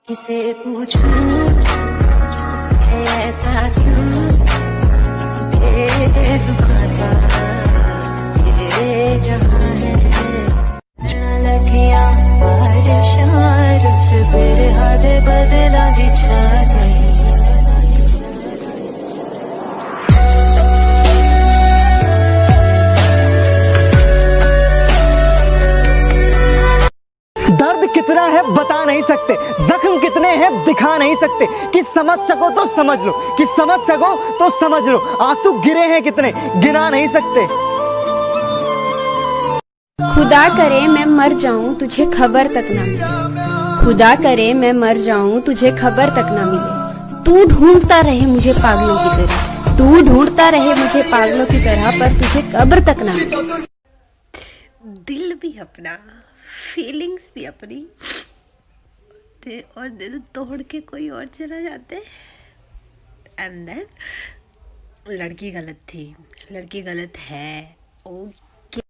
किसे पूछूं है ऐसा क्यों बेजुबां सा ये जहां है लगियां बारिशां रुत बिरहा दे बदला दी छा गई। दर्द कितना है बता नहीं सकते, जख्म कितने हैं दिखा नहीं सकते। कि समझ सको तो समझ लो, कि समझ सको तो समझ लो। आंसू गिरे हैं कितने गिना नहीं सकते। खुदा करे मैं मर जाऊं तुझे खबर तक ना मिले, खुदा करे मैं मर जाऊं तुझे खबर तक ना मिले। तू ढूंढता रहे मुझे पागलों की तरह, तू ढूंढता रहे मुझे पागलों की तरह, पर तुझे कब्र तक ना मिले। दिल भी अपना, फीलिंग्स भी अपनी थे और दिल तोड़ के कोई और चला जाते। एंड देन लड़की गलत थी, लड़की गलत है। ओके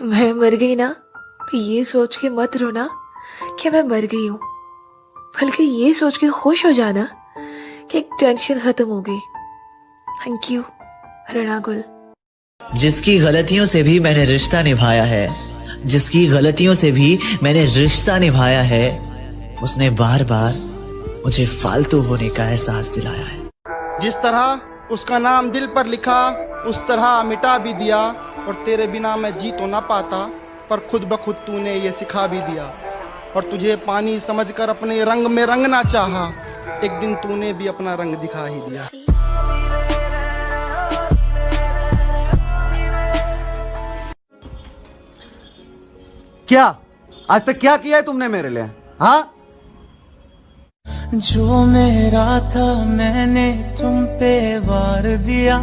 मैं मर गई ना, ये सोच के मत रोना कि मैं मर गई हूँ, बल्कि ये सोच के खुश हो जाना कि एक टेंशन खत्म हो गई। थैंक यू रणा गुल। जिसकी गलतियों से भी मैंने रिश्ता निभाया है, जिसकी गलतियों से भी मैंने रिश्ता निभाया है, उसने बार बार मुझे फालतू होने का एहसास दिलाया है। जिस तरह उसका नाम दिल पर लिखा उस तरह मिटा भी दिया, और तेरे बिना मैं जी तो ना पाता, पर खुद ब खुद तूने ये सिखा भी दिया। और तुझे पानी समझकर अपने रंग में रंगना चाहा, एक दिन तूने भी अपना रंग दिखा ही दिया। क्या आज तक क्या किया है तुमने मेरे लिए? हाँ, जो मेरा था मैंने तुम पे वार दिया,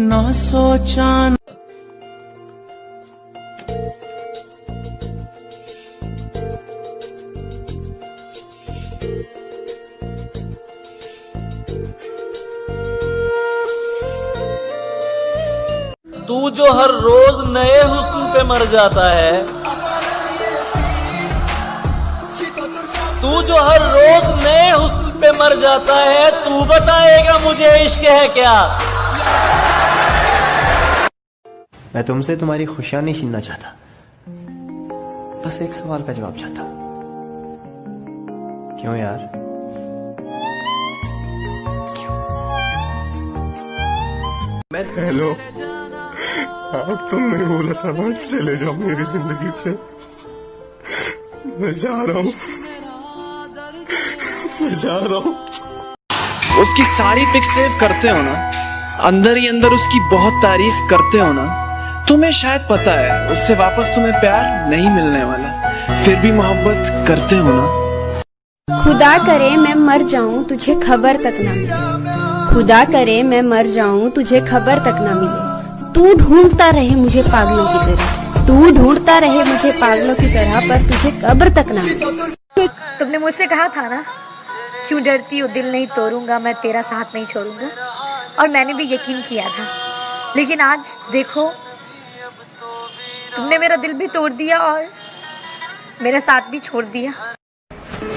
ना सोचा। तू जो हर रोज नए हुस्न पे मर जाता है, तू जो हर रोज नए हुस्न पे मर जाता है, तू बताएगा मुझे इश्क है क्या? मैं तुमसे तुम्हारी खुशियां नहीं छीनना चाहता, बस एक सवाल का जवाब चाहता। क्यों यार? हेलो, तुमने बोला था ना चले जाओ मेरी जिंदगी से, मैं जा रहा हूँ, मैं जा रहा हूँ। उसकी सारी पिक सेव करते हो ना, अंदर ही अंदर उसकी बहुत तारीफ करते हो ना, तुम्हें शायद पता है उससे वापस तुम्हें प्यार नहीं मिलने वाला, फिर भी मोहब्बत करते हो ना। खुदा करे मैं मर जाऊं तुझे खबर तक ना मिले, खुदा करे मैं मर जाऊं तुझे खबर तक ना मिले। तू ढूंढता रहे मुझे पागलों की तरह, तू ढूंढता रहे मुझे पागलों की तरह, पर तुझे कब्र तक ना मिले। तुमने मुझसे कहा था ना, क्यों डरती हो, दिल नहीं तोड़ूंगा, मैं तेरा साथ नहीं छोड़ूंगा, और मैंने भी यकीन किया था। लेकिन आज देखो, तुमने मेरा दिल भी तोड़ दिया और मेरा साथ भी छोड़ दिया।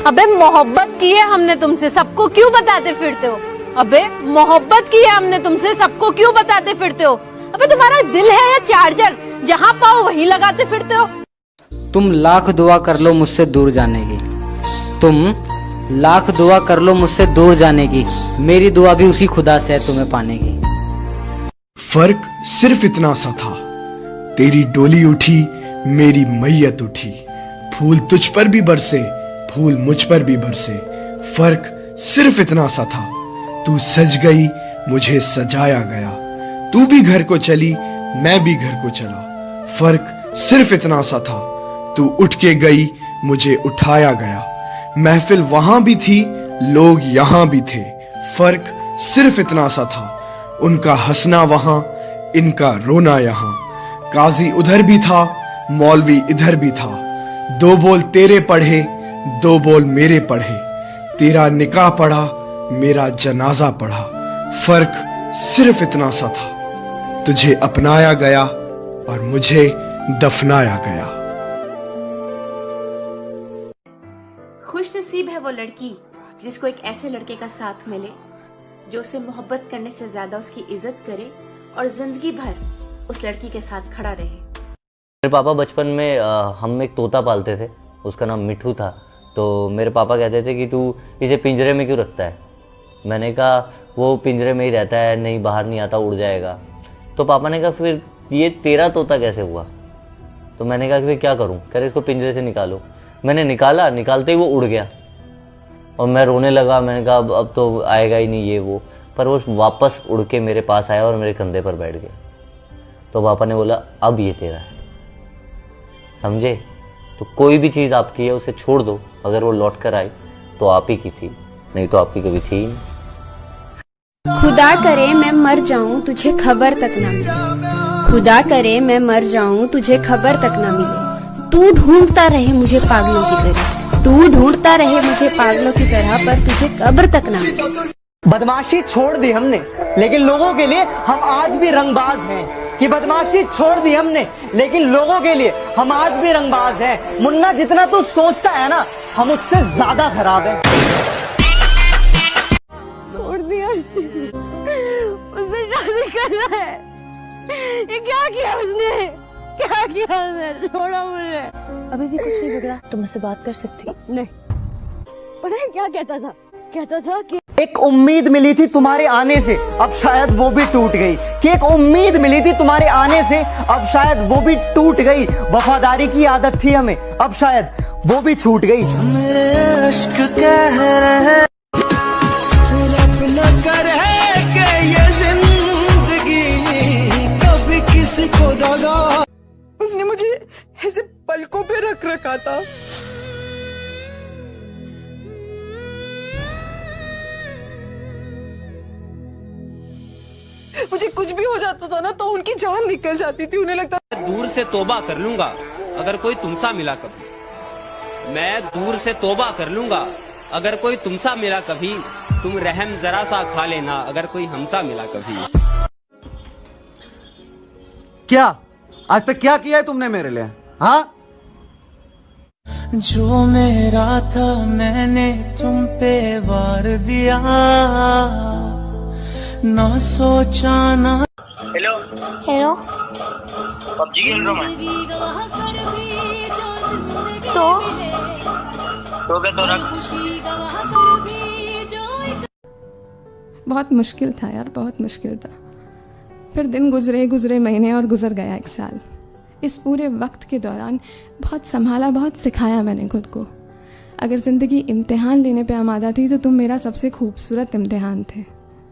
अबे मोहब्बत की है हमने तुमसे, सबको क्यों बताते फिरते हो? अबे मोहब्बत की है हमने तुमसे, सबको क्यों बताते फिरते हो? अबे तुम्हारा दिल है या चार्जर, जहाँ पाओ वहीं लगाते फिरते हो? तुम लाख दुआ कर लो मुझसे दूर जाने की, तुम लाख दुआ कर लो मुझसे दूर जाने की, मेरी दुआ भी उसी खुदा से है तुम्हें पाने की। फर्क सिर्फ इतना सा था, तेरी डोली उठी मेरी मैयत उठी, फूल तुझ पर भी बरसे फूल मुझ पर भी बरसे। फर्क सिर्फ इतना सा था, तू सज गई मुझे सजाया गया, तू भी घर को चली मैं भी घर को चला। फर्क सिर्फ इतना सा था, तू उठ के गई मुझे उठाया गया, महफिल वहां भी थी लोग यहां भी थे। फर्क सिर्फ इतना सा था, उनका हंसना वहां इनका रोना यहां, काजी उधर भी था मौलवी इधर भी था, दो बोल तेरे पढ़े 2 बोल मेरे पढ़े, तेरा निकाह पढ़ा, मेरा जनाजा पढ़ा। फर्क सिर्फ इतना सा था, तुझे अपनाया गया और मुझे दफनाया गया। खुश नसीब है वो लड़की जिसको एक ऐसे लड़के का साथ मिले जो उसे मोहब्बत करने से ज्यादा उसकी इज्जत करे और जिंदगी भर उस लड़की के साथ खड़ा रहे। मेरे पापा बचपन में हम एक तोता पालते थे, उसका नाम मिठू था। तो मेरे पापा कहते थे कि तू इसे पिंजरे में क्यों रखता है। मैंने कहा वो पिंजरे में ही रहता है, नहीं बाहर नहीं आता, उड़ जाएगा। तो पापा ने कहा फिर ये तेरा तोता कैसे हुआ। तो मैंने कहा कि फिर क्या करूं। कह रहे इसको पिंजरे से निकालो। मैंने निकाला, निकालते ही वो उड़ गया और मैं रोने लगा। मैंने कहा अब तो आएगा ही नहीं ये वो। पर वो वापस उड़ के मेरे पास आया और मेरे कंधे पर बैठ गया। तो पापा ने बोला अब ये तेरा है, समझे। तो कोई भी चीज़ आपकी है उसे छोड़ दो, अगर वो लौट कर आई तो आप ही की थी, नहीं तो आपकी कभी थी ही नहीं। खुदा करे मैं मर जाऊं तुझे खबर तक ना मिले, खुदा करे मैं मर जाऊं तुझे खबर तक ना मिले। तू ढूंढता रहे मुझे पागलों की तरह, तू ढूंढता रहे मुझे पागलों की तरह, पर तुझे कब्र तक ना मिले। बदमाशी छोड़ दी हमने लेकिन लोगों के लिए हम आज भी रंगबाज हैं। कि बदमाशी छोड़ दी हमने लेकिन लोगों के लिए हम आज भी रंगबाज हैं। मुन्ना जितना तू सोचता है ना, हम उससे ज्यादा खराब हैं। छोड़ दिया उससे शादी करना है। ये क्या किया उसने, क्या किया उसने, छोड़ा मुझे। अभी भी कुछ नहीं बिगड़ा, तुम मुझसे बात कर सकती। नहीं, पता है क्या कहता था, कहता था कि एक उम्मीद मिली थी तुम्हारे आने से, अब शायद वो भी टूट गई। कि एक उम्मीद मिली थी तुम्हारे आने से, अब शायद वो भी टूट गई। वफादारी की आदत थी हमें, अब शायद वो भी छूट गई। मेरे इश्क कह रहे रब न करे कि ये जिंदगी कभी किसी को दगा। उसने मुझे ऐसे पलकों पे रख रखा था। मुझे कुछ भी हो जाता था ना तो उनकी जान निकल जाती थी। उन्हें लगता दूर से तोबा कर लूंगा अगर कोई तुमसा मिला कभी। मैं दूर से तोबा कर लूंगा अगर कोई तुमसा मिला कभी। तुम रहम जरा सा खा लेना अगर कोई हमसा मिला कभी। क्या आज तक क्या किया है तुमने मेरे लिए? हाँ, जो मेरा था मैंने तुम पे वार दिया, ना सोचा ना। हेलो हेलो, पबजी खेल रहा हूँ मैं। तो क्या तो रख। बहुत मुश्किल था यार, बहुत मुश्किल था। फिर दिन गुजरे गुजरे महीने और गुजर गया 1 साल। इस पूरे वक्त के दौरान बहुत संभाला, बहुत सिखाया मैंने खुद को। अगर ज़िंदगी इम्तिहान लेने पे आमादा थी तो तुम मेरा सबसे खूबसूरत इम्तिहान थे,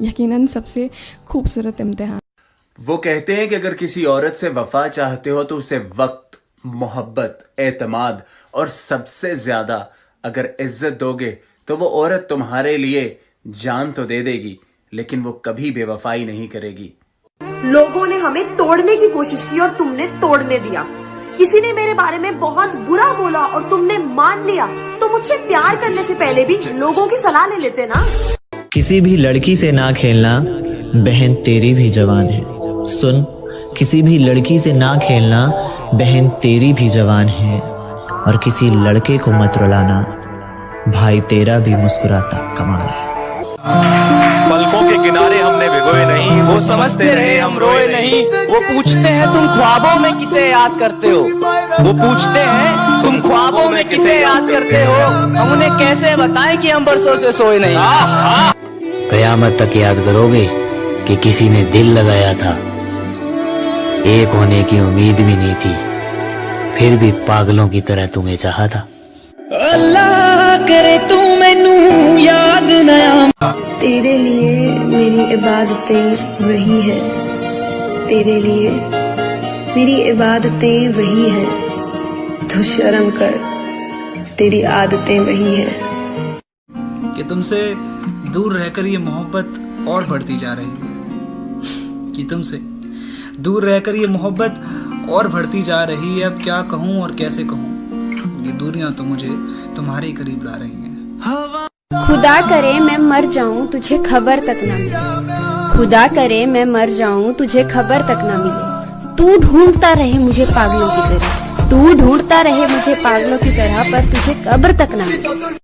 यकीनन सबसे खूबसूरत इम्तिहान। वो कहते हैं कि अगर किसी औरत से वफा चाहते हो तो उसे वक्त, मोहब्बत, एतमाद और सबसे ज्यादा अगर इज्जत दोगे तो वो औरत तुम्हारे लिए जान तो दे देगी लेकिन वो कभी बेवफाई नहीं करेगी। लोगों ने हमें तोड़ने की कोशिश की और तुमने तोड़ने दिया। किसी ने मेरे बारे में बहुत बुरा बोला और तुमने मान लिया, तो मुझसे प्यार करने से पहले भी लोगों की सलाह ले लेते ना। किसी भी लड़की से ना खेलना, बहन तेरी भी जवान है। सुन, किसी भी लड़की से ना खेलना, बहन तेरी भी जवान है। और किसी लड़के को मत रुलाना, भाई तेरा भी मुस्कुराता कमाल है। पलकों के किनारे हमने भिगोए नहीं, वो समझते रहे हम रोए नहीं। वो पूछते हैं तुम ख्वाबों में किसे याद करते हो, वो पूछते हैं तुम ख्वाबों में किसे याद करते हो। हम उन्हें कैसे बताएं कि हम बरसों से सोए नहीं। कयामत तक याद करोगे कि किसी ने दिल लगाया था, एक होने की उम्मीद भी नहीं थी, फिर भी पागलों की तरह तुम्हें चाहा था। अल्लाह करे तू मैनू याद नया। तेरे लिए मेरी इबादतें वही है, तेरे लिए मेरी इबादतें वही है। तो शर्म कर, तेरी आदतें वही है। कि तुमसे दूर रहकर ये मोहब्बत और बढ़ती जा रही है, कि तुमसे दूर रहकर ये मोहब्बत और बढ़ती जा रही है। अब क्या कहूँ और कैसे कहूँ, ये दूरियां तो मुझे तुम्हारे करीब ला रही हैं। खुदा करे मैं मर जाऊं तुझे खबर तक ना मिले, खुदा करे मैं मर जाऊं तुझे खबर तक ना मिले। तू ढूंढता रहे मुझे पागलों की तरह, तू ढूंढता रहे मुझे पागलों की तरह, पर तुझे कब्र तक ना मिले।